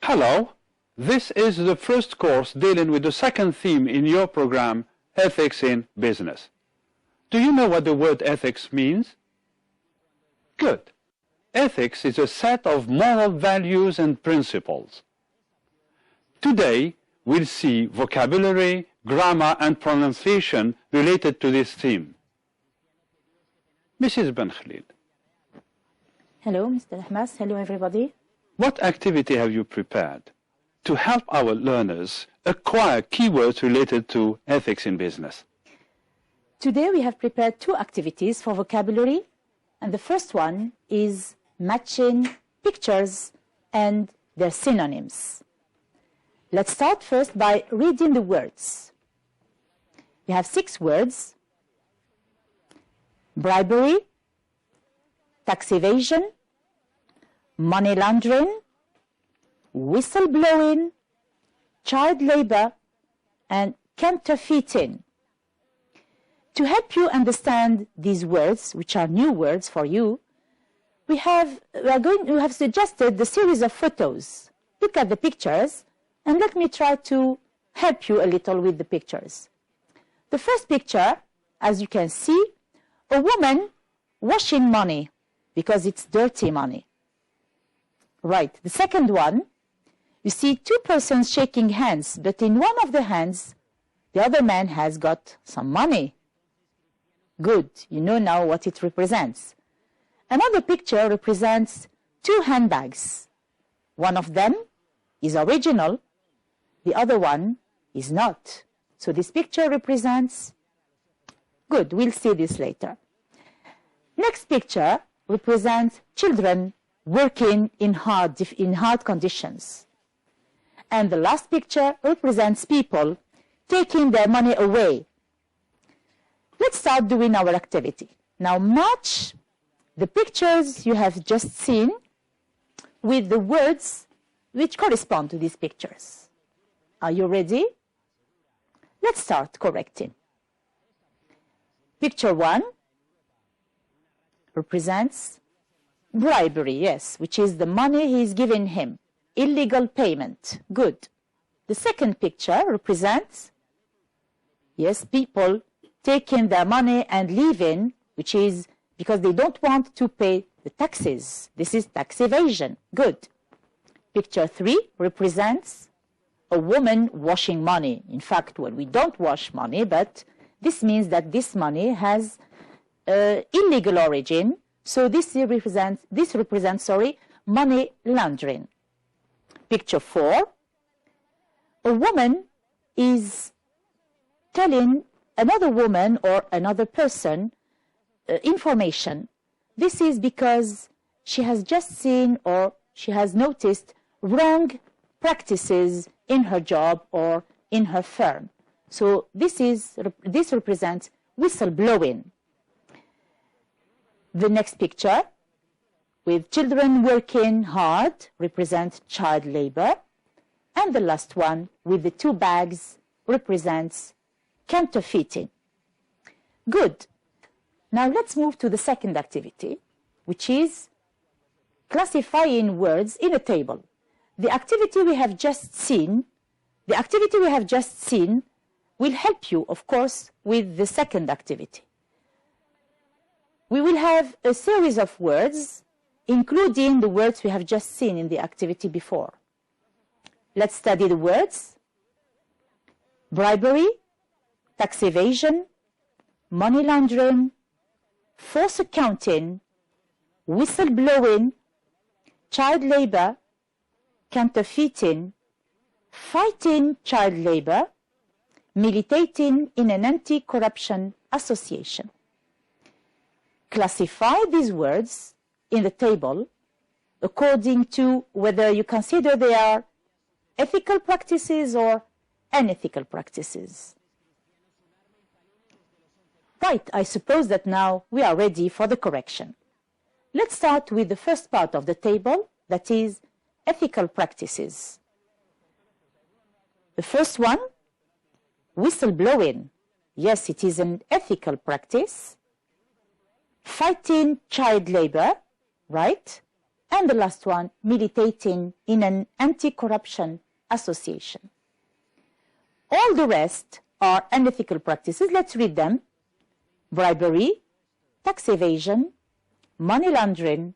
Hello, this is the first course dealing with the second theme in your program, Ethics in Business. Do you know what the word ethics means? Good. Ethics is a set of moral values and principles. Today, we'll see vocabulary, grammar, and pronunciation related to this theme. Mrs. Ben Khalid. Hello, Mr. Ahmas. Hello, everybody. What activity have you prepared to help our learners acquire keywords related to ethics in business? Today we have prepared two activities for vocabulary, and the first one is matching pictures and their synonyms. Let's start first by reading the words. We have 6 words: bribery, tax evasion, money laundering, whistleblowing, child labor, and counterfeiting. To help you understand these words, which are new words for you, we have suggested the series of photos. Look at the pictures, and let me try to help you a little with the pictures. The first picture, as you can see, a woman washing money because it's dirty money. Right. The second one, you see 2 persons shaking hands, but in one of the hands, the other man has got some money. Good. You know now what it represents. Another picture represents 2 handbags. One of them is original, the other one is not. So this picture represents, good, we'll see this later. Next picture represents children working in hard conditions. And the last picture represents people taking their money away. Let's start doing our activity. Now match the pictures you have just seen with the words which correspond to these pictures. Are you ready? Let's start correcting. Picture 1 represents bribery, yes, which is the money he is giving him. Illegal payment. Good. The second picture represents, yes, people taking their money and leaving, which is because they don't want to pay the taxes. This is tax evasion. Good. Picture 3 represents a woman washing money. In fact, well, we don't wash money, but this means that this money has illegal origin. So this represents money laundering. Picture 4, a woman is telling another woman or another person information. This is because she has just seen or she has noticed wrong practices in her job or in her firm. So this represents whistleblowing. The next picture, with children working hard, represents child labor. And the last one, with the 2 bags, represents counterfeiting. Good. Now let's move to the second activity, which is classifying words in a table. The activity we have just seen will help you, of course, with the second activity. We will have a series of words, including the words we have just seen in the activity before. Let's study the words: bribery, tax evasion, money laundering, false accounting, whistleblowing, child labor, counterfeiting, fighting child labor, militating in an anti-corruption association. Classify these words in the table according to whether you consider they are ethical practices or unethical practices. Right, I suppose that now we are ready for the correction. Let's start with the first part of the table, that is ethical practices. The first one, whistleblowing. Yes, it is an ethical practice. Fighting child labor, right? And the last one, militating in an anti-corruption association. All the rest are unethical practices. Let's read them. Bribery, tax evasion, money laundering,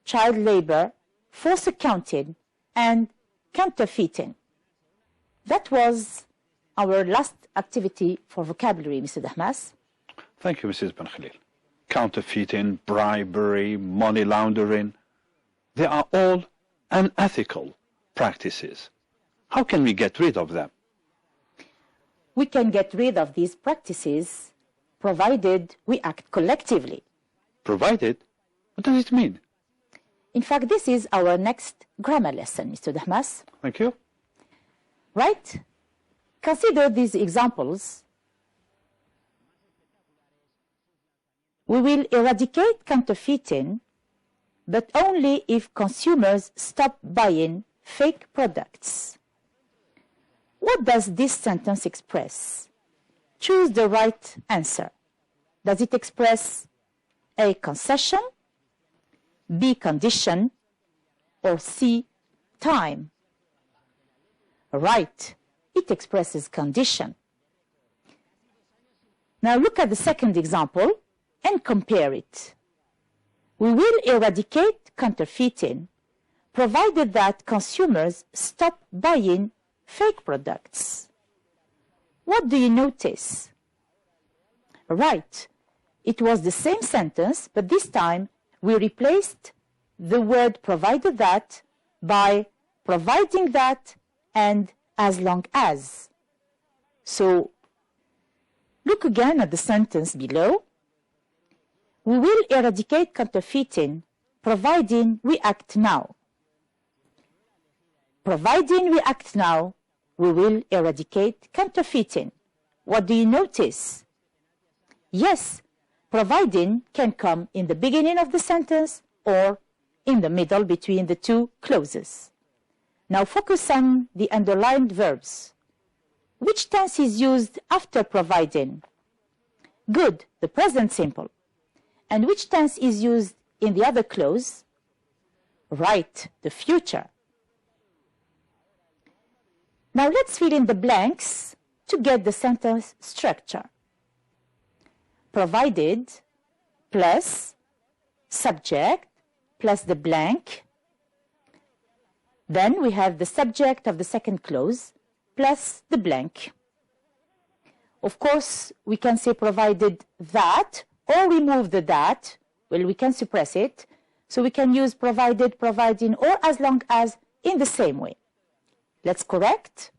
child labor, false accounting, and counterfeiting. That was our last activity for vocabulary, Mr. Dahmas. Thank you, Mrs. Ben Khalil. Counterfeiting, bribery, money laundering, they are all unethical practices. How can we get rid of them? We can get rid of these practices provided we act collectively. Provided? What does it mean? In fact, this is our next grammar lesson, Mr. Dahmas. Thank you. Right? Consider these examples. We will eradicate counterfeiting, but only if consumers stop buying fake products. What does this sentence express? Choose the right answer. Does it express A, concession, B, condition, or C, time? Right, it expresses condition. Now look at the second example and compare it. We will eradicate counterfeiting provided that consumers stop buying fake products. What do you notice? Right, it was the same sentence, but this time we replaced the word provided that by providing that and as long as. So look again at the sentence below. We will eradicate counterfeiting providing we act now. Providing we act now, we will eradicate counterfeiting. What do you notice? Yes, providing can come in the beginning of the sentence or in the middle between the two clauses. Now focus on the underlined verbs. Which tense is used after providing? Good, the present simple. And which tense is used in the other clause? Right, the future. Now let's fill in the blanks to get the sentence structure. Provided plus subject plus the blank. Then we have the subject of the second clause plus the blank. Of course, we can say provided that or remove the that. Well, we can suppress it. So we can use provided, providing, or as long as in the same way. Let's correct.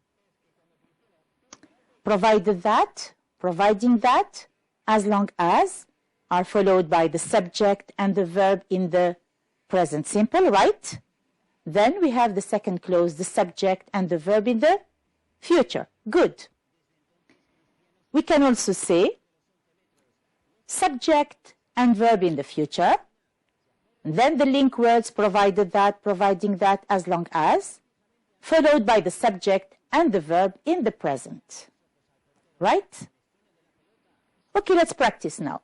Provided that, providing that, as long as are followed by the subject and the verb in the present simple, right? Then we have the second clause, the subject and the verb in the future. Good. We can also say subject and verb in the future, then the link words provided that, providing that, as long as, followed by the subject and the verb in the present. Right? Okay, let's practice now.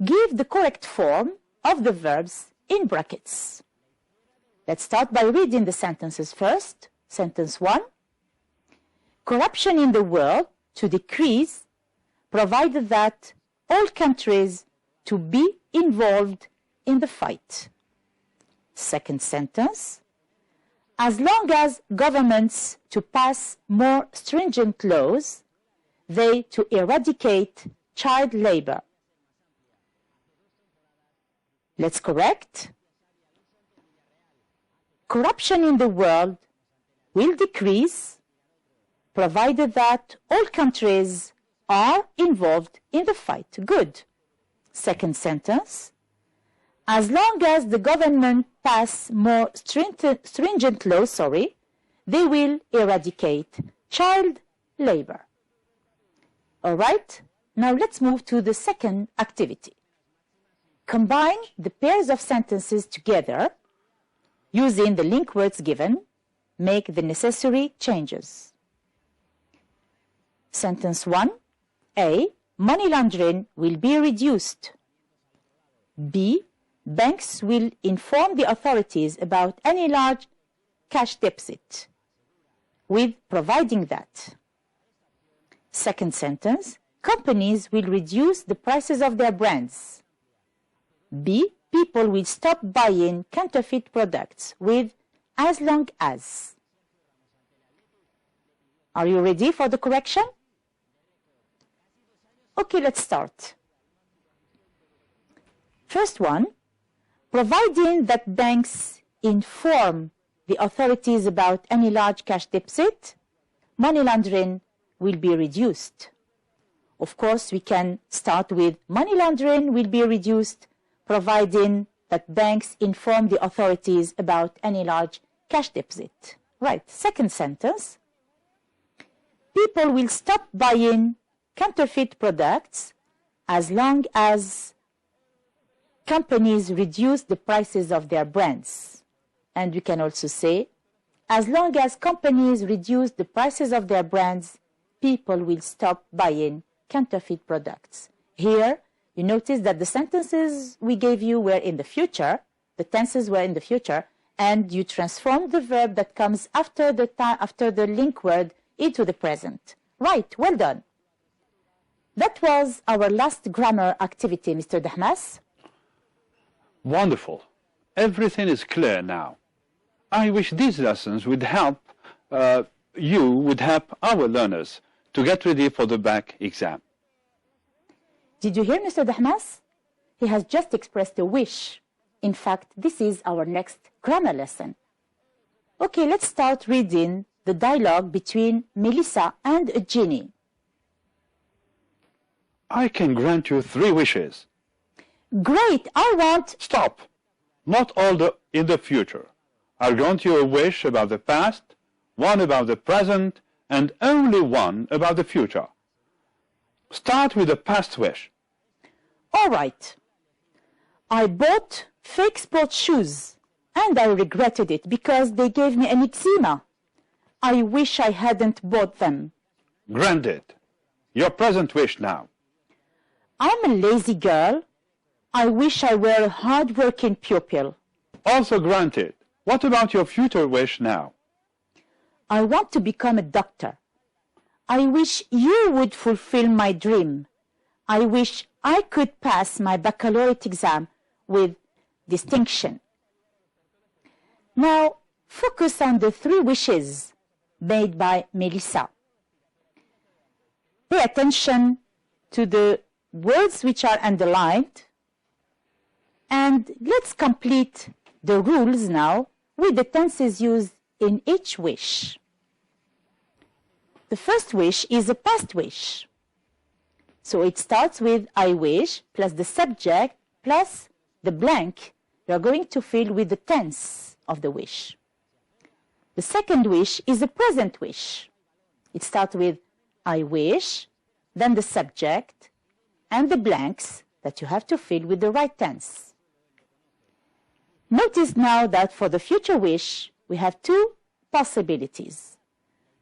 Give the correct form of the verbs in brackets. Let's start by reading the sentences first. Sentence 1. Corruption in the world to decrease, provided that all countries to be involved in the fight. Second sentence. As long as governments to pass more stringent laws, they to eradicate child labor. Let's correct. Corruption in the world will decrease, provided that all countries are involved in the fight. Good. Second sentence. As long as the government pass more stringent laws, they will eradicate child labor. All right, now let's move to the second activity. Combine the pairs of sentences together using the link words given. Make the necessary changes. Sentence 1. A. Money laundering will be reduced. B. banks will inform the authorities about any large cash deficit with providing that. Second sentence, companies will reduce the prices of their brands. B, people will stop buying counterfeit products with as long as. Are you ready for the correction? Okay, let's start. First one, providing that banks inform the authorities about any large cash deficit, money laundering will be reduced. Of course, we can start with money laundering will be reduced, providing that banks inform the authorities about any large cash deficit. Right, second sentence. People will stop buying counterfeit products as long as companies reduce the prices of their brands. And we can also say, as long as companies reduce the prices of their brands, people will stop buying counterfeit products. Here, you notice that the sentences we gave you were in the future, the tenses were in the future, and you transformed the verb that comes after the link word into the present. Right, well done. That was our last grammar activity, Mr. Dahmas. Wonderful. Everything is clear now. I wish these lessons would help would help our learners to get ready for the back exam. Did you hear Mr. Dahmas? He has just expressed a wish. In fact, this is our next grammar lesson. Okay, let's start reading the dialogue between Melissa and Ginny. I can grant you 3 wishes. Great, I want... Stop! Not all in the future. I'll grant you a wish about the past, one about the present, and only one about the future. Start with the past wish. All right. I bought fake sports shoes, and I regretted it because they gave me an eczema. I wish I hadn't bought them. Granted. Your present wish now. I'm a lazy girl. I wish I were a hard-working pupil. Also granted. What about your future wish now? I want to become a doctor. I wish you would fulfill my dream. I wish I could pass my baccalaureate exam with distinction. Now, focus on the 3 wishes made by Melissa. Pay attention to the words which are underlined, and let's complete the rules now with the tenses used in each wish. The first wish is a past wish. So it starts with I wish plus the subject plus the blank you are going to fill with the tense of the wish. The second wish is a present wish. It starts with I wish, then the subject, and the blanks that you have to fill with the right tense. Notice now that for the future wish, we have 2 possibilities.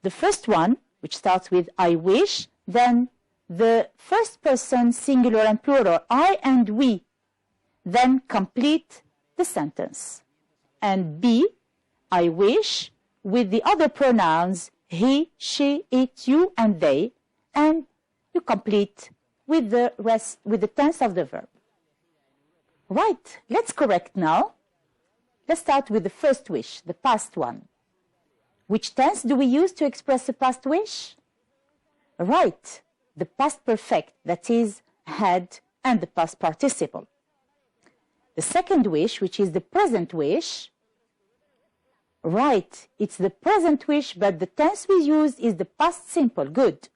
The first one, which starts with I wish, then the first person singular and plural, I and we, then complete the sentence. And B, I wish, with the other pronouns he, she, it, you, and they, and you complete with the rest, with the tense of the verb. Right, let's correct now. Let's start with the first wish, the past one. Which tense do we use to express a past wish? Right, the past perfect, that is, had, and the past participle. The second wish, which is the present wish, right, it's the present wish, but the tense we use is the past simple. Good.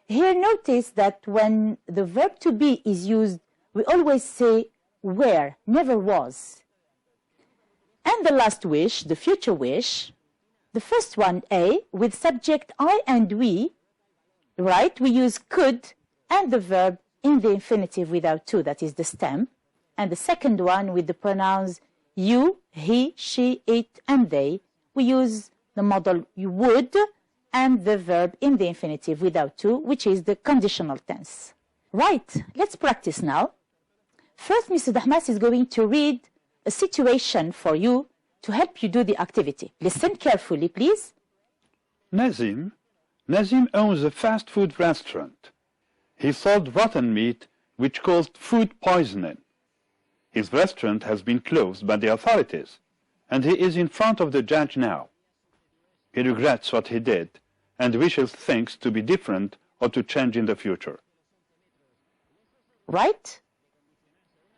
Here notice that when the verb to be is used, we always say were, never was. And the last wish, the future wish, the first one, A, with subject I and we, right, we use could and the verb in the infinitive without to, that is the stem. And the second one with the pronouns you, he, she, it, and they, we use the modal you would and the verb in the infinitive without to, which is the conditional tense. Right, let's practice now. First, Mr. Dahmas is going to read a situation for you to help you do the activity. Listen carefully, please. Nazim owns a fast food restaurant. He sold rotten meat which caused food poisoning. His restaurant has been closed by the authorities, and he is in front of the judge now. He regrets what he did and wishes things to be different or to change in the future. Right?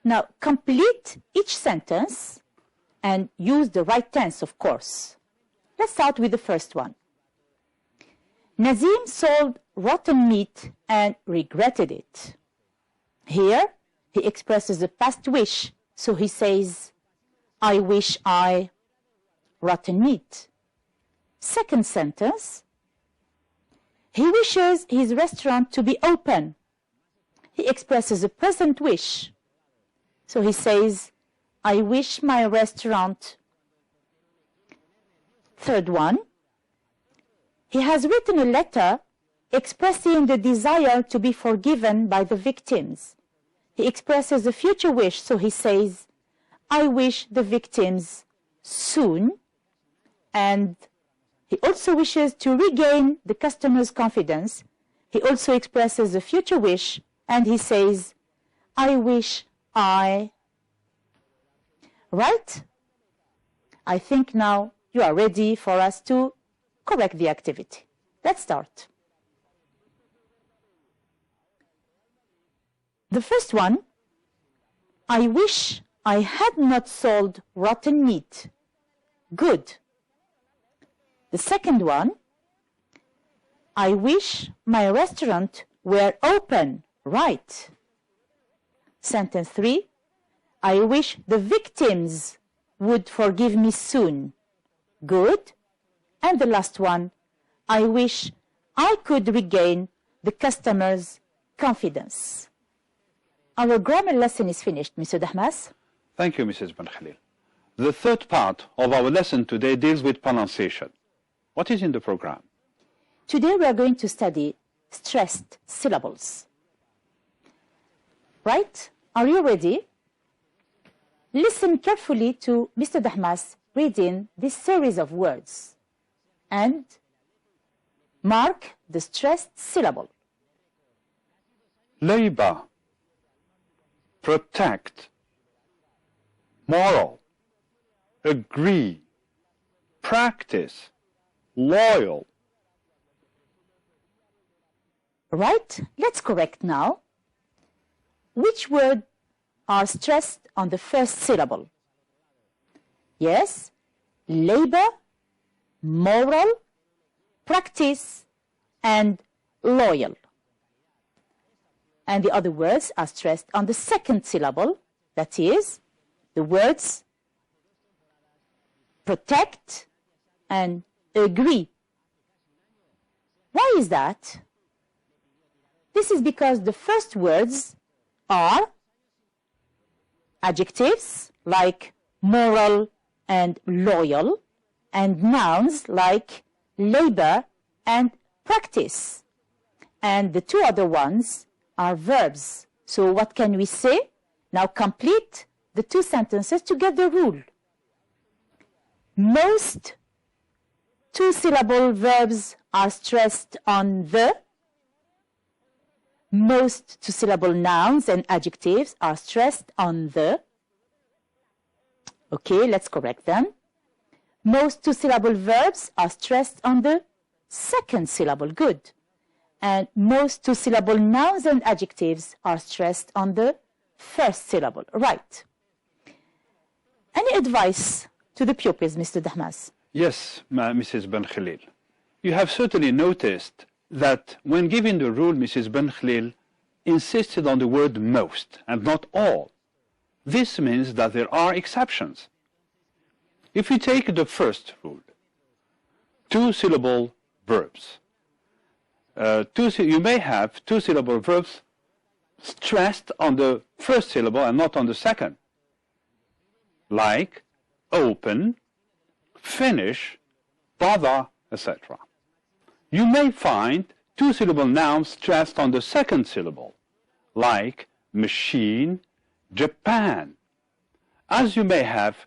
Now, complete each sentence and use the right tense, of course. Let's start with the first one. Nazim sold rotten meat and regretted it. Here, he expresses a past wish, so he says, I wish I rotten meat. Second sentence, he wishes his restaurant to be open. He expresses a present wish, so he says, I wish my restaurant. Third one, he has written a letter expressing the desire to be forgiven by the victims. He expresses a future wish, so he says, I wish the victims soon. And he also wishes to regain the customer's confidence. He also expresses a future wish, and he says, I wish I. Right? I think now you are ready for us to correct the activity. Let's start. The first one, I wish I had not sold rotten meat. Good. The second one, I wish my restaurant were open. Right. Sentence 3, I wish the victims would forgive me soon. Good. And the last one, I wish I could regain the customer's confidence. Our grammar lesson is finished, Mr. Dahmas. Thank you, Mrs. Ben Khalil. The third part of our lesson today deals with pronunciation. What is in the program? Today we are going to study stressed syllables. Right? Are you ready? Listen carefully to Mr. Dahmas reading this series of words and mark the stressed syllable. Labor, protect, moral, agree, practice, loyal. Right? Let's correct now. Which words are stressed on the first syllable? Yes, labor, moral, practice, and loyal. And the other words are stressed on the second syllable, that is, the words protect and agree. Why is that? This is because the first words are adjectives like moral and loyal, and nouns like labor and practice. And the two other ones are verbs. So what can we say? Now complete the two sentences to get the rule. Most two-syllable verbs are stressed on the. Most two-syllable nouns and adjectives are stressed on the. Okay, let's correct them. Most two-syllable verbs are stressed on the second syllable. Good. And most two-syllable nouns and adjectives are stressed on the first syllable. Right. Any advice to the pupils, Mr. Dahmas? Yes, Mrs. Ben Khalil. You have certainly noticed that when giving the rule, Mrs. Ben Khalil insisted on the word most and not all. This means that there are exceptions. If we take the first rule, two-syllable verbs. You may have two-syllable verbs stressed on the first syllable and not on the second, like open, finish, bother, etc. You may find two-syllable nouns stressed on the second syllable, like machine, Japan. As you may have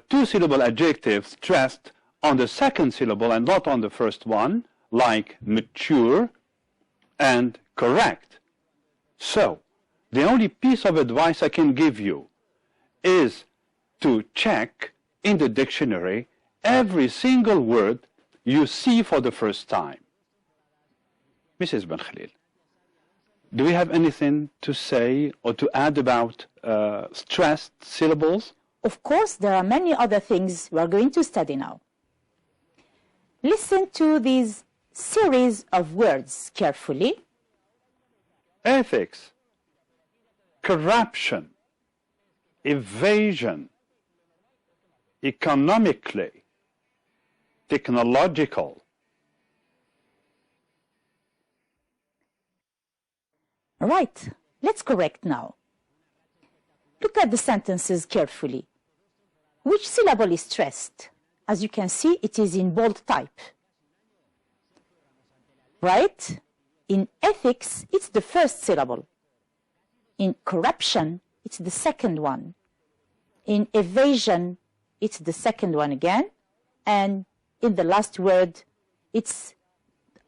two-syllable adjectives stressed on the second syllable and not on the first one, like mature and correct. So, the only piece of advice I can give you is to check in the dictionary every single word you see for the first time. Mrs. Ben Khalil, do we have anything to say or to add about stressed syllables? Of course, there are many other things we are going to study now. Listen to these series of words carefully. Ethics, corruption, evasion, economically, technological. Right, let's correct now. Look at the sentences carefully. Which syllable is stressed? As you can see, it is in bold type. Right? In ethics, it's the first syllable. In corruption, it's the second one. In evasion, it's the second one again. And in the last word, it's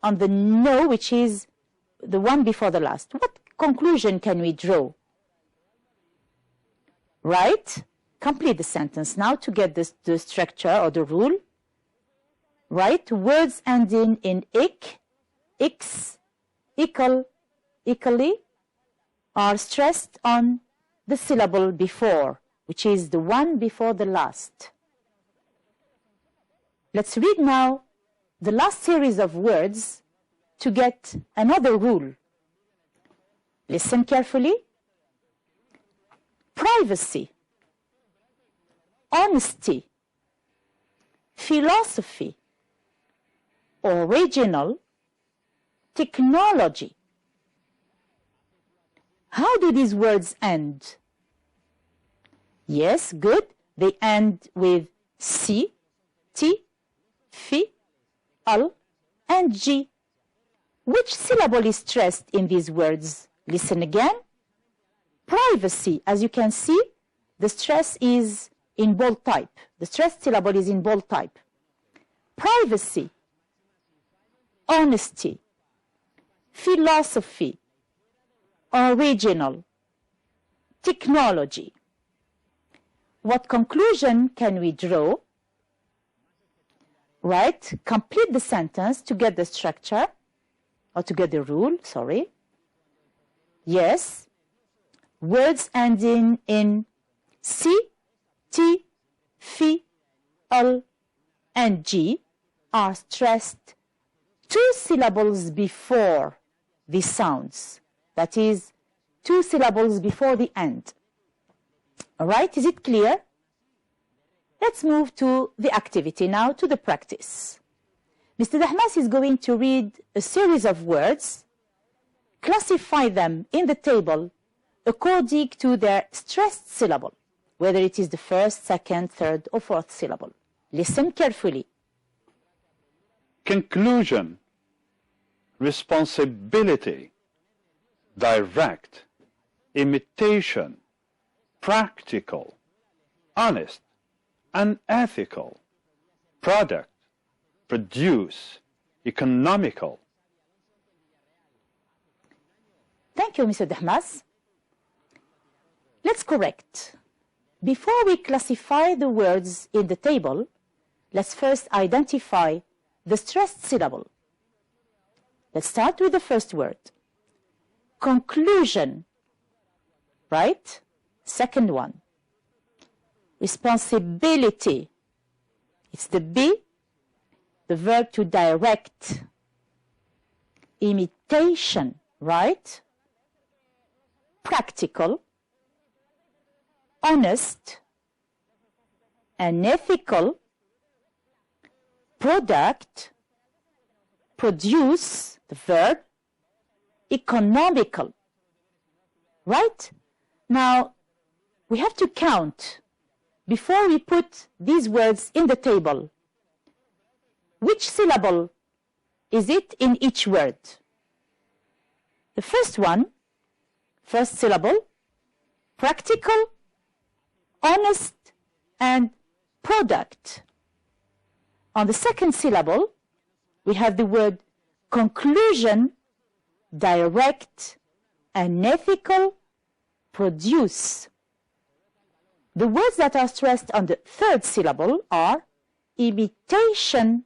on the no, which is the one before the last. What conclusion can we draw? Right? Complete the sentence now to get the structure or the rule. Right? Words ending in ik, ix, ickle, ickly are stressed on the syllable before, which is the one before the last. Let's read now the last series of words to get another rule. Listen carefully. Privacy, honesty, philosophy, original, technology. How do these words end? Yes, good. They end with C, T, F, L, and G. Which syllable is stressed in these words? Listen again. Privacy, as you can see, the stress is in bold type. The stressed syllable is in bold type. Privacy, honesty, philosophy, original, technology. What conclusion can we draw? Right? Complete the sentence to get the structure, or to get the rule, sorry. Yes. Words ending in C, T, F, L, and G are stressed two syllables before the sounds. That is, two syllables before the end. All right, is it clear? Let's move to the activity now, to the practice. Mr. Dahmas is going to read a series of words, classify them in the table according to their stressed syllable, whether it is the first, second, third, or fourth syllable. Listen carefully. Conclusion, responsibility, direct, imitation, practical, honest, unethical, product, produce, economical. Thank you, Mr. Dahmas. Let's correct. Before we classify the words in the table, let's first identify the stressed syllable. Let's start with the first word. Conclusion, right? Second one. Responsibility. It's the B, the verb to direct. Imitation, right? Practical. Honest. Unethical. Product. Produce, the verb. Economical. Right? Now, we have to count before we put these words in the table. Which syllable is it in each word? The first one, first syllable, practical, honest, and product. On the second syllable, we have the word conclusion, direct, unethical, produce. The words that are stressed on the third syllable are imitation,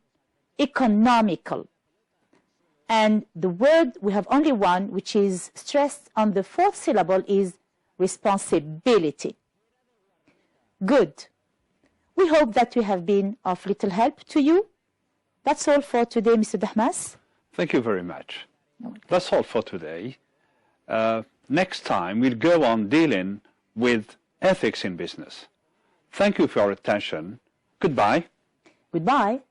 economical. And the word, we have only one, which is stressed on the fourth syllable, is responsibility. Good. We hope that we have been of little help to you. That's all for today, Mr. Dahmas. Thank you very much. That's all for today. Next time, we'll go on dealing with ethics in business. Thank you for your attention. Goodbye. Goodbye.